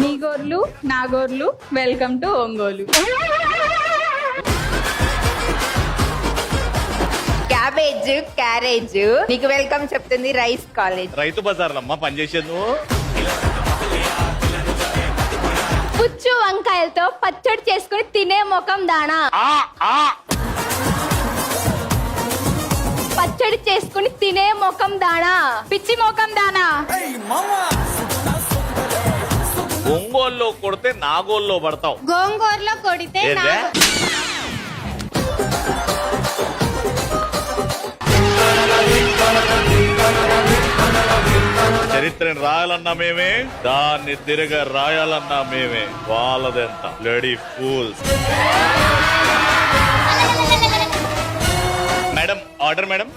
మీ గోర్లు నా గోర్లు welcome to Ongole. Cabbage carriage నీకు వెల్కమ్ చెప్తుంది రైస్ కాలేజ్. రైతు బజార్లమ్మా పనిచేసేది నువ్వు. పుచ్చు వంకాయలతో పచ్చడి చేసుకుని తినే ముఖం దానా. పచ్చడి చేసుకుని తినే ముఖం దానా. పిచ్చి మోకం దానా. ఒంగోల్లో కొడితే నాగోల్లో పడతావు. గోంగూరలో కొడితే ఏందే? చరిత్రని రాయాలన్నా మేమే, దాన్ని తిరగ రాయాలన్నా మేమే. వాళ్ళదెంత bloody fools. Madam order madam.